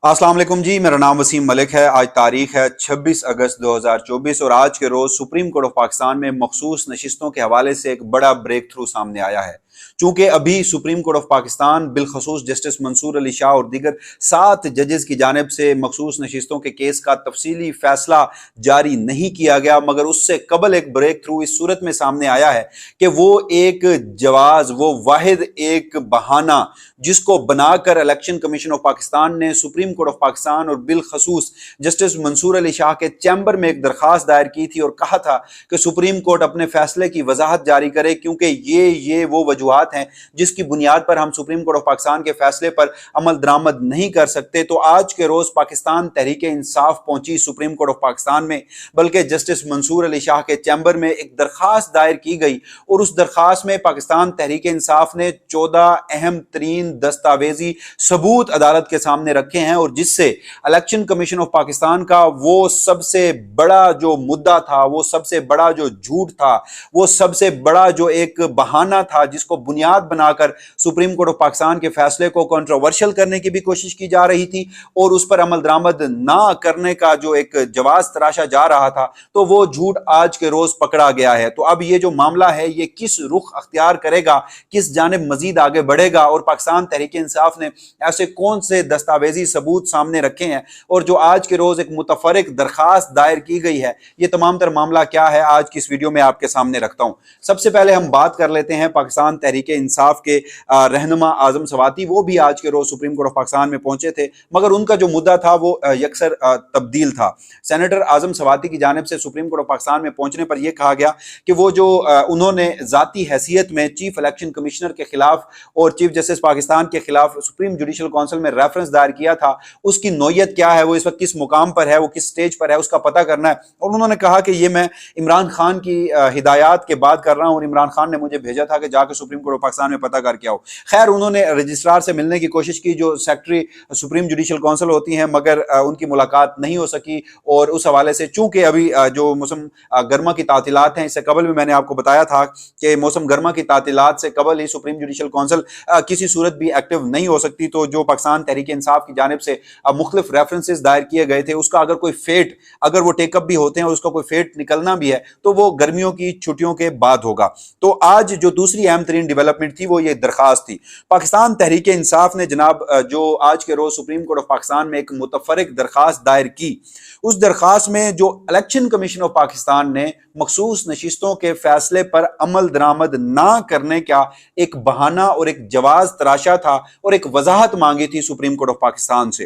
अस्सलाम वालेकुम जी। मेरा नाम वसीम मलिक है। आज तारीख है 26 अगस्त 2024 और आज के रोज सुप्रीम कोर्ट ऑफ पाकिस्तान में मखसूस नशिस्तों के हवाले से एक बड़ा ब्रेक थ्रू सामने आया है। चूंकि अभी सुप्रीम कोर्ट ऑफ पाकिस्तान बिलखसूस जस्टिस मंसूर अली शाह और दीगर 7 जजेस की जानिब से मखसूस नशिस्तों के केस का तफसीली फैसला जारी नहीं किया गया, मगर उससे कबल एक ब्रेक थ्रू इस सूरत में सामने आया है कि वो एक जवाज, वो वाहिद एक बहाना जिसको बनाकर इलेक्शन कमीशन ऑफ पाकिस्तान ने सुप्रीम कोर्ट ऑफ पाकिस्तान और बिलखसूस जस्टिस मंसूर अली शाह के चैम्बर में एक दरखास्त दायर की थी और कहा था कि सुप्रीम कोर्ट अपने फैसले की वजाहत जारी करे, क्योंकि ये वो वजूहात हैं जिसकी बुनियाद पर हम सुप्रीम कोर्ट ऑफ पाकिस्तान के फैसले पर अमल दरामद नहीं कर सकते। तो आज के रोज पाकिस्तान तहरीक इंसाफ पहुंची सुप्रीम कोर्ट ऑफ पाकिस्तान में, बल्कि जस्टिस मंसूर अली शाह के चैम्बर में एक दरखास्त दायर की गई और उस दरखास्त में पाकिस्तान तहरीक इंसाफ ने 14 अहम तरीन दस्तावेजी सबूत अदालत के सामने रखे हैं और जिससे इलेक्शन कमीशन ऑफ पाकिस्तान का वो सबसे बड़ा जो मुद्दा था, वो सबसे बड़ा जो झूठ था, वो सबसे बड़ा जो एक बहाना था जिसको बुनियाद बनाकर सुप्रीम कोर्ट ऑफ पाकिस्तान के फैसले को कंट्रोवर्शियल करने की भी कोशिश की जा रही थी और उस पर अमल दरामद ना करने का जो एक जवाज तराशा जा रहा था, तो वो झूठ आज के रोज पकड़ा गया है। तो अब ये जो मामला है ये किस रुख अख्तियार करेगा, किस जानिब मजीद आगे बढ़ेगा और पाकिस्तान तहरीक इंसाफ ने ऐसे कौन से दस्तावेजी सबूत सामने रखे हैं और जो आज के रोज एक मुतफरिक दरखास्त दायर की गई है, ये तमाम तर मामला क्या है आज की इस वीडियो में आपके सामने रखता हूं। सबसे पहले हम बात कर लेते हैं पाकिस्तान तहरीक इंसाफ के रहनुमा आजम सवाती। वो भी आज के रोज सुप्रीम कोर्ट ऑफ पाकिस्तान में पहुंचे थे, मगर उनका जो मुद्दा था वो यकसर तब्दील था। सेनेटर आजम सवाती की जानिब से सुप्रीम कोर्ट ऑफ पाकिस्तान में पहुंचने पर यह कहा गया कि वो जो उन्होंने जाती हैसियत में चीफ इलेक्शन कमिश्नर के खिलाफ और चीफ जस्टिस पाकिस्तान के खिलाफ सुप्रीम जुडिशल काउंसिल में रेफरेंस दायर किया था, उसकी नौयत क्या है, वो इस वक्त किस मुकाम पर है, वो किस स्टेज पर है, उसका पता करना है। और उन्होंने कहा कि ये मैं इमरान खान की हिदायत के बाद कर रहा हूं और इमरान खान ने मुझे भेजा था कि जाकर सुप्रीम कोर्ट ऑफ पाकिस्तान में पता करके आओ। खैर, उन्होंने रजिस्ट्रार से मिलने की कोशिश की जो सेक्रेटरी सुप्रीम जुडिशल काउंसिल होती हैं, मगर उनकी मुलाकात नहीं हो सकी और उस हवाले से चूंकि अभी जो मौसम गर्मा की तातीलात हैं, इससे कबल भी मैंने आपको बताया था कि मौसम गर्मा की तातीलात से कबल ही सुप्रीम जुडिशल काउंसिल किसी सूरत भी एक्टिव नहीं हो सकती। तो जो पाकिस्तान तहरीक इंसाफ की जानिब से मुख्तलिफ रेफरेंसेस दायर किए गए थे, उसका अगर कोई फेट, अगर वो टेकअप भी होते हैं और उसका कोई फेट निकलना भी है तो वो गर्मियों की छुट्टियों के बाद होगा। तो आज जो दूसरी अहम तरीन डेवलपमेंट थी वो ये दरखास्त थी। पाकिस्तान तहरीक इंसाफ ने जनाब जो आज के रोज सुप्रीम कोर्ट ऑफ पाकिस्तान में एक मुतफरिक दरखास्त दायर की, उस दरखास्त में जो इलेक्शन कमीशन ऑफ पाकिस्तान ने मखसूस नशिस्तों के फैसले पर अमल दरामद ना करने का एक बहाना और एक जवाज तराशा था और एक वजाहत मांगी थी सुप्रीम कोर्ट ऑफ पाकिस्तान से,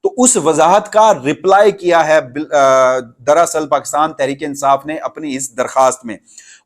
तो उस वजाहत का रिप्लाई किया है दरअसल पाकिस्तान तहरीक इंसाफ ने अपनी इस दरखास्त में,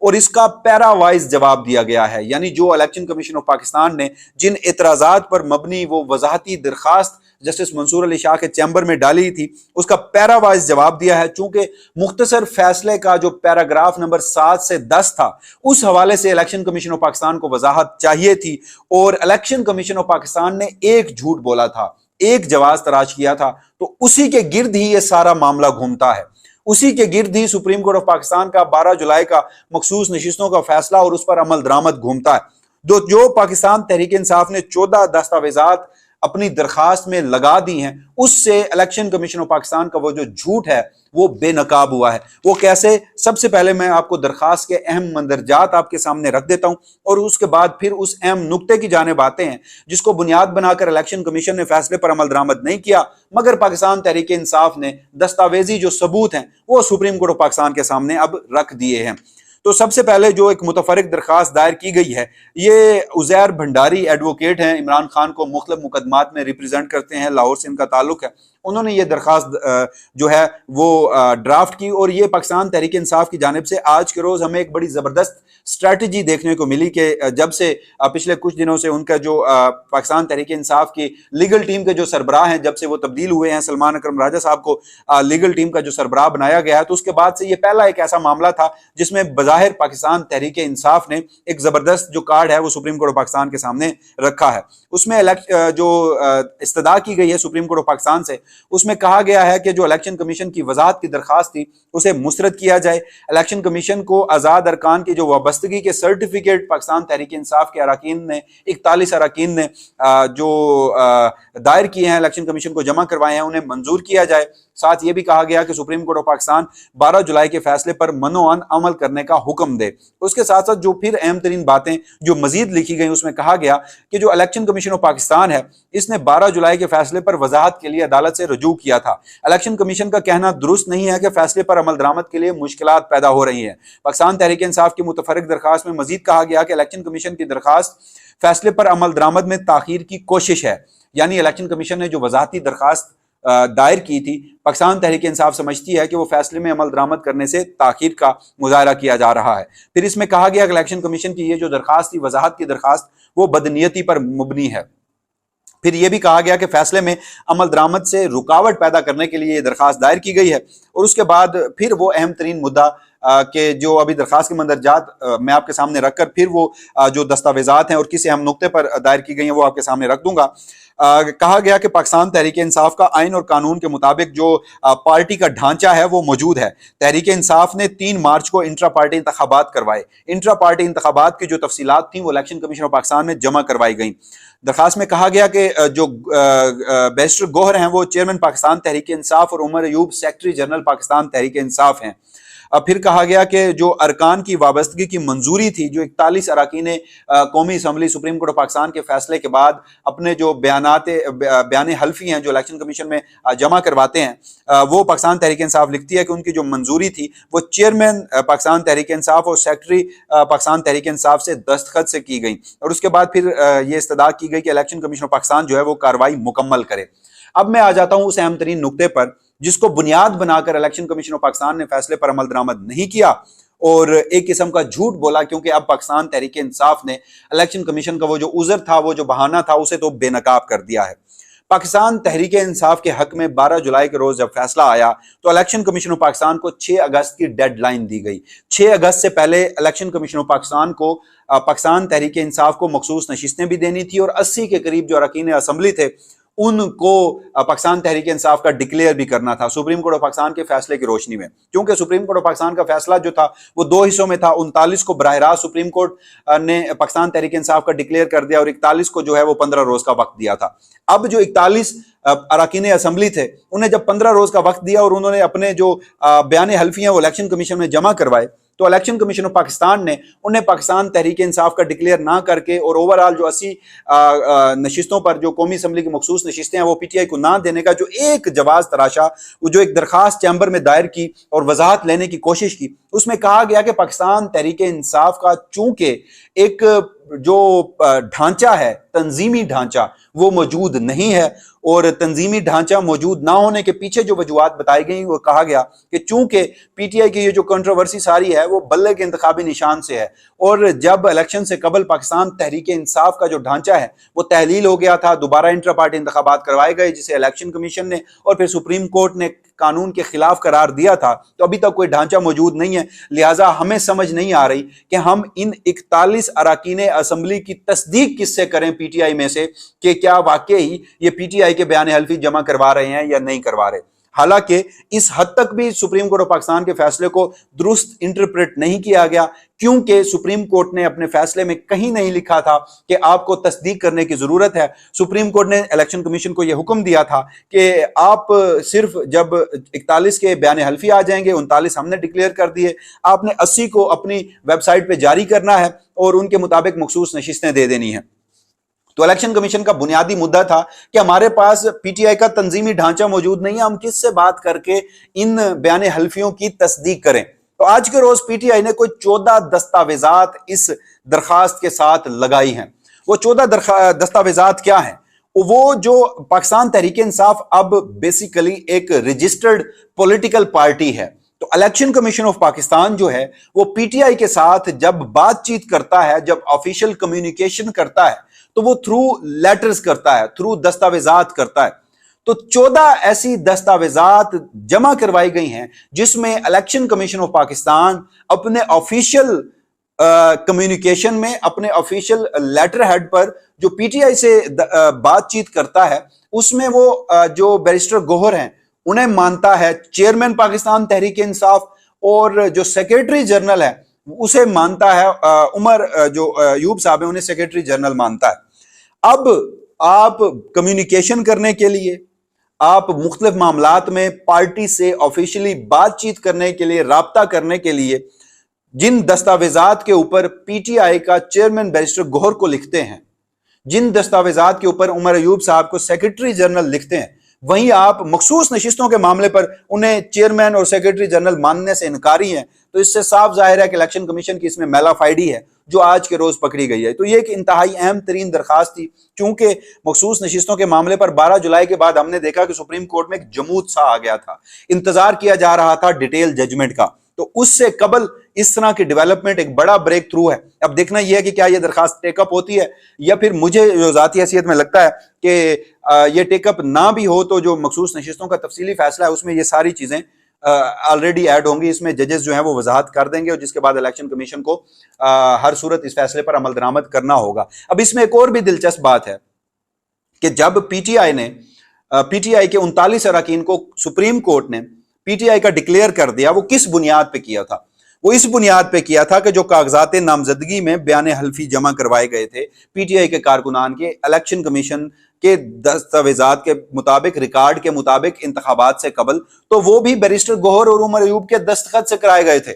और इसका पैरावाइज जवाब दिया गया है। यानी जो इलेक्शन कमीशन ऑफ पाकिस्तान ने जिन एतराजात पर मबनी वो वजाहती दरखास्त जस्टिस मंसूर अली शाह के चैम्बर में डाली थी, उसका पैरावाइज जवाब दिया है। चूंकि मुख्तसर फैसले का जो पैराग्राफ नंबर 7 से 10 था, उस हवाले से इलेक्शन कमीशन ऑफ पाकिस्तान को वजाहत चाहिए थी और इलेक्शन कमीशन ऑफ पाकिस्तान ने एक झूठ बोला था, एक जवाज तराश किया था, तो उसी के गिर्द ही यह सारा मामला घूमता है। उसी के गिर्द ही सुप्रीम कोर्ट ऑफ पाकिस्तान का 12 जुलाई का मखसूस नशिस्तों का फैसला और उस पर अमल दरामद घूमता है। जो पाकिस्तान तहरीक इंसाफ ने 14 दस्तावेजात अपनी दरखास्त में लगा दी हैं, उससे इलेक्शन कमीशन ऑफ पाकिस्तान का वो जो झूठ है वो बेनकाब हुआ है। वो कैसे? सबसे पहले मैं आपको दरखास्त के अहम मंदरजात आपके सामने रख देता हूं और उसके बाद फिर उस अहम नुक्ते की जानिब आते हैं जिसको बुनियाद बनाकर इलेक्शन कमीशन ने फैसले पर अमल दरामद नहीं किया, मगर पाकिस्तान तहरीक इंसाफ ने दस्तावेजी जो सबूत हैं वो सुप्रीम कोर्ट ऑफ पाकिस्तान के सामने अब रख दिए हैं। तो सबसे पहले जो एक मुतफरिक दरखास्त दायर की गई है, ये उजैर भंडारी एडवोकेट हैं, इमरान खान को मुख्तलिफ मुकदमात में रिप्रेजेंट करते हैं, लाहौर से इनका ताल्लुक है। उन्होंने ये दरखास्त जो है वो ड्राफ्ट की और ये पाकिस्तान तहरीक इंसाफ की जानिब से आज के रोज हमें एक बड़ी जबरदस्त स्ट्रैटेजी देखने को मिली कि जब से पिछले कुछ दिनों से उनका जो पाकिस्तान तहरीक इंसाफ की लीगल टीम के जो सरबराह हैं, जब से वो तब्दील हुए हैं, सलमान अकरम राजा साहब को लीगल टीम का जो सरबराह बनाया गया है, तो उसके बाद से ये पहला एक ऐसा मामला था जिसमें बज़ाहिर पाकिस्तान तहरीक इंसाफ ने एक जबरदस्त जो कार्ड है वो सुप्रीम कोर्ट ऑफ पाकिस्तान के सामने रखा है। उसमें जो इस्तदा की गई है सुप्रीम कोर्ट ऑफ पाकिस्तान से, उसमें कहा गया है कि जो इलेक्शन कमीशन की वजाहत की दरखास्त थी उसे मुस्तरद किया जाए। इलेक्शन कमीशन को आज़ाद अरकान की जो वाबस्तगी के सर्टिफिकेट पाकिस्तान तहरीक इंसाफ के अरकान ने 41 अरकान ने जो दायर किए हैं, इलेक्शन कमीशन को जमा करवाए हैं, उन्हें मंजूर किया जाए। साथ ये भी कहा गया कि सुप्रीम कोर्ट ऑफ पाकिस्तान 12 जुलाई के फैसले पर मनोअन अमल करने का हुक्म दे। उसके साथ साथ जो फिर अहम तरीन बातें जो मजीद लिखी गई उसमें कहा गया कि जो इलेक्शन कमीशन ऑफ पाकिस्तान है इसने 12 जुलाई के फैसले पर वजाहत के लिए अदालत से रुजू किया था। इलेक्शन कमीशन का कहना दुरुस्त नहीं है कि फैसले पर अमल दरामद के लिए मुश्किलात पैदा हो रही हैं। पाकिस्तान तहरीक इंसाफ की मुतफर्रिक दरखास्त में मजीद कहा गया कि इलेक्शन कमीशन की दरखास्त फैसले पर अमल दरामद में ताखीर की कोशिश है। यानी इलेक्शन कमीशन ने जो वजाहती दरखास्त दायर की थी, पाकिस्तान तहरीक इंसाफ समझती है कि वो फैसले में अमल दरामद करने से ताखीर का मुजाहरा किया जा रहा है। फिर इसमें कहा गया कि इलेक्शन कमीशन की ये जो दरखास्त थी, वजाहत की दरखास्त, वो बदनीयती पर मुबनी है। फिर यह भी कहा गया कि फैसले में अमल दरामद से रुकावट पैदा करने के लिए ये दरखास्त दायर की गई है। और उसके बाद फिर वो अहम तरीन मुद्दा कि जो अभी दरखास्त के मंदरजात मैं आपके सामने रखकर फिर वो जो दस्तावेजात हैं और किसी अहम नुक्ते पर दायर की गई हैं वो आपके सामने रख दूंगा। कहा गया कि पाकिस्तान तहरीक इंसाफ का आइन और कानून के मुताबिक जो पार्टी का ढांचा है वो मौजूद है। तहरीक इंसाफ ने 3 मार्च को इंट्रा पार्टी इंतखाबात करवाए। इंट्रा पार्टी इंतखाबात की जो तफसीलात थी वो इलेक्शन कमीशन ऑफ पाकिस्तान में जमा करवाई गई। दरखास्त में कहा गया कि जो बैरिस्टर गौहर हैं वो चेयरमैन पाकिस्तान तहरीक इंसाफ और उमर अयूब सेक्रेटरी जनरल पाकिस्तान तहरीक इंसाफ हैं। फिर कहा गया कि जो अरकान की वाबस्तगी की मंजूरी थी, जो 41 अरकान कौमी assembly supreme court of Pakistan के फैसले के बाद अपने जो बयान हल्फी हैं जो इलेक्शन कमीशन में जमा करवाते हैं, वो पाकिस्तान तहरीक इंसाफ लिखती है कि उनकी जो मंजूरी थी वो चेयरमैन पाकिस्तान तहरीक इंसाफ और सेक्रेटरी पाकिस्तान तहरीक इंसाफ से दस्तखत से की गई। और उसके बाद फिर ये इस्तदा की गई कि इलेक्शन कमीशन ऑफ पाकिस्तान जो है वो कार्रवाई मुकम्मल करे। अब मैं आ जाता हूं उस अहम तरीन नुक्ते पर जिसको बुनियाद बनाकर इलेक्शन कमीशन ऑफ पाकिस्तान ने फैसले पर अमल दरामद नहीं किया और एक किस्म का झूठ बोला, क्योंकि अब पाकिस्तान तहरीक इंसाफ ने इलेक्शन कमीशन का वो जो उज़र था, वो जो बहाना था, उसे तो बेनकाब कर दिया है। पाकिस्तान तहरीक इंसाफ के हक में 12 जुलाई के रोज जब फैसला आया तो इलेक्शन कमीशन ऑफ पाकिस्तान को 6 अगस्त की डेडलाइन दी गई। 6 अगस्त से पहले इलेक्शन कमीशन ऑफ पाकिस्तान को पाकिस्तान तहरीक इंसाफ को मखसूस नशिस्तें भी देनी थी और 80 के करीब जो अरकान असम्बली थे उनको पाकिस्तान तहरीक इंसाफ का डिक्लेयर भी करना था सुप्रीम कोर्ट ऑफ पाकिस्तान के फैसले की रोशनी में। क्योंकि सुप्रीम कोर्ट ऑफ पाकिस्तान का फैसला जो था वो 2 हिस्सों में था। 39 को बराह रास्त सुप्रीम कोर्ट ने पाकिस्तान तहरीक इंसाफ का डिक्लेयर कर दिया और 41 को जो है वो 15 रोज का वक्त दिया था। अब जो 41 अरकान असम्बली थे उन्हें जब 15 रोज का वक्त दिया और उन्होंने अपने जो बयान हल्फियां वो इलेक्शन कमीशन में जमा करवाए, तो इलेक्शन कमीशन ऑफ पाकिस्तान ने उन्हें पाकिस्तान तहरीक इंसाफ का डिक्लेयर ना करके और ओवरऑल जो 80 नशिस्तों पर जो कौमी असम्बली की मखसूस नशिस्तें हैं वो पीटीआई को ना देने का जो एक जवाज तराशा, वो जो एक दरखास्त चैम्बर में दायर की और वजाहत लेने की कोशिश की, उसमें कहा गया कि पाकिस्तान तहरीक इंसाफ का चूंकि एक जो ढांचा है, तंजीमी ढांचा, वो मौजूद नहीं है और तंजीमी ढांचा मौजूद ना होने के पीछे जो वजूहात बताई गई वो कहा गया कि चूंकि पीटीआई की ये जो कंट्रोवर्सी सारी है वो बल्ले के इंतखाबी निशान से है और जब इलेक्शन से कबल पाकिस्तान तहरीक इंसाफ का जो ढांचा है वो तहलील हो गया था, दोबारा इंट्रा पार्टी इंतखाबात करवाए गए जिसे इलेक्शन कमीशन ने और फिर सुप्रीम कोर्ट ने कानून के खिलाफ करार दिया था, तो अभी तक कोई ढांचा मौजूद नहीं है। लिहाजा हमें समझ नहीं आ रही कि हम इन 41 अरकान असम्बली की तस्दीक किससे करें पीटीआई में से कि क्या वाकई ये पीटीआई के बयान हल्फी जमा करवा रहे हैं या नहीं करवा रहे। हालांकि इस हद तक भी सुप्रीम कोर्ट ऑफ पाकिस्तान के फैसले को दुरुस्त इंटरप्रेट नहीं किया गया, क्योंकि सुप्रीम कोर्ट ने अपने फैसले में कहीं नहीं लिखा था कि आपको तस्दीक करने की जरूरत है। सुप्रीम कोर्ट ने इलेक्शन कमीशन को यह हुक्म दिया था कि आप सिर्फ जब 41 के बयान हल्फी आ जाएंगे, 39 हमने डिक्लेयर कर दिए, आपने 80 को अपनी वेबसाइट पे जारी करना है और उनके मुताबिक मखसूस नशिस्तें दे देनी है। तो इलेक्शन कमीशन का बुनियादी मुद्दा था कि हमारे पास पीटीआई का तंजीमी ढांचा मौजूद नहीं है, हम किससे बात करके इन बयान हल्फियों की तस्दीक करें। तो आज के रोज पीटीआई ने कोई 14 दस्तावेजात इस दरखास्त के साथ लगाई हैं। वो 14 दस्तावेजात क्या हैं? वो जो पाकिस्तान तहरीक इंसाफ अब बेसिकली एक रजिस्टर्ड पॉलिटिकल पार्टी है, तो इलेक्शन कमीशन ऑफ पाकिस्तान जो है वो पीटीआई के साथ जब बातचीत करता है, जब ऑफिशियल कम्युनिकेशन करता है, तो वो थ्रू लेटर्स करता है, थ्रू दस्तावेजात करता है। तो 14 ऐसी दस्तावेजात जमा करवाई गई हैं जिसमें इलेक्शन कमीशन ऑफ पाकिस्तान अपने ऑफिशियल कम्युनिकेशन में, अपने ऑफिशियल लेटर हेड पर जो पीटीआई से बातचीत करता है, उसमें वो जो बैरिस्टर गौहर हैं उन्हें मानता है चेयरमैन पाकिस्तान तहरीक इंसाफ, और जो सेक्रेटरी जनरल है उसे मानता है उमर जो अयूब साहब है उन्हें सेक्रेटरी जनरल मानता है। अब आप कम्युनिकेशन करने के लिए, आप मुख्तलिफ मामलात में पार्टी से ऑफिशियली बातचीत करने के लिए, राब्ता करने के लिए जिन दस्तावेजात के ऊपर पीटीआई का चेयरमैन बैरिस्टर गौहर को लिखते हैं, जिन दस्तावेजात के ऊपर उमर अयूब साहब को सेक्रेटरी जनरल लिखते हैं, वहीं आप मखसूस नशिस्तों के मामले पर उन्हें चेयरमैन और सेक्रेटरी जनरल मानने से इनकारी हैं, तो इससे साफ जाहिर है कि इलेक्शन कमीशन की इसमें मैलाफाइडी है जो आज के रोज पकड़ी गई है। तो यह एक इंतहाई अहम तरीन दरखास्त थी, क्योंकि मखसूस नशिस्तों के मामले पर 12 जुलाई के बाद हमने देखा कि सुप्रीम कोर्ट में एक जमूद सा आ गया था, इंतजार किया जा रहा था डिटेल जजमेंट का। तो उससे कबल इस तरह की डेवलपमेंट एक बड़ा ब्रेक थ्रू है। अब देखना यह है कि क्या यह दरखास्त टेकअप होती है, या फिर मुझे जो जाती हैसियत में लगता है कि यह टेकअप ना भी हो तो जो मखसूस नशिस्तों का तफसीली फैसला है उसमें ये सारी चीजें ऑलरेडी ऐड होंगी, इसमें जजेस जो हैं वो वजाहत कर देंगे, और जिसके बाद इलेक्शन कमीशन को हर सूरत इस फैसले पर अमल दरामद करना होगा। अब इसमें एक और भी दिलचस्प बात है कि जब पीटीआई के 39 अरकान को सुप्रीम कोर्ट ने पीटीआई का डिक्लेयर कर दिया, वो किस बुनियाद पे किया था? वो इस बुनियाद पे किया था कि जो कागजात नामजदगी में बयान हल्फी जमा करवाए गए थे पीटीआई के कारकुनान के, इलेक्शन कमीशन के दस्तावेजात के मुताबिक, रिकॉर्ड के मुताबिक इंतखाबात से कबल, तो वो भी बैरिस्टर गौहर और उमर अयूब के दस्तखत से कराए गए थे।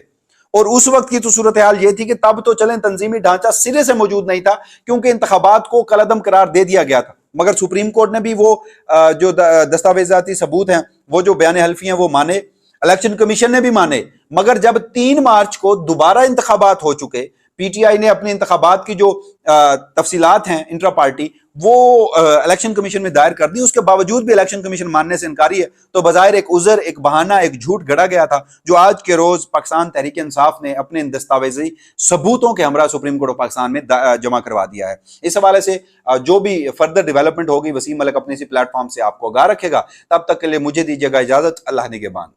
और उस वक्त की तो सूरत हाल ये थी कि तब तो चलें तंजीमी ढांचा सिरे से मौजूद नहीं था, क्योंकि इंतखाबात को कलअदम करार दे दिया गया था। मगर सुप्रीम कोर्ट ने भी वो जो दस्तावेजाती सबूत हैं, वो जो बयान हल्फी हैं वो माने, इलेक्शन कमीशन ने भी माने। मगर जब 3 मार्च को दोबारा इंतखाबात हो चुके, पीटीआई ने अपने इंतखाबात की जो तफसीलात हैं इंट्रा पार्टी वो इलेक्शन कमीशन में दायर कर दी, उसके बावजूद भी इलेक्शन कमीशन मानने से इनकारी है, तो बजाय एक उज़र, एक बहाना, एक झूठ गढ़ा गया था, जो आज के रोज पाकिस्तान तहरीक इंसाफ ने अपने इन दस्तावेजी सबूतों के हमरा सुप्रीम कोर्ट ऑफ पाकिस्तान में जमा करवा दिया है। इस हवाले से जो भी फर्दर डेवलपमेंट होगी, वसीम मलिक अपने इसी प्लेटफॉर्म से आपको आगाह रखेगा। तब तक के लिए मुझे दीजिएगा इजाजत। अल्लाह निगहबान।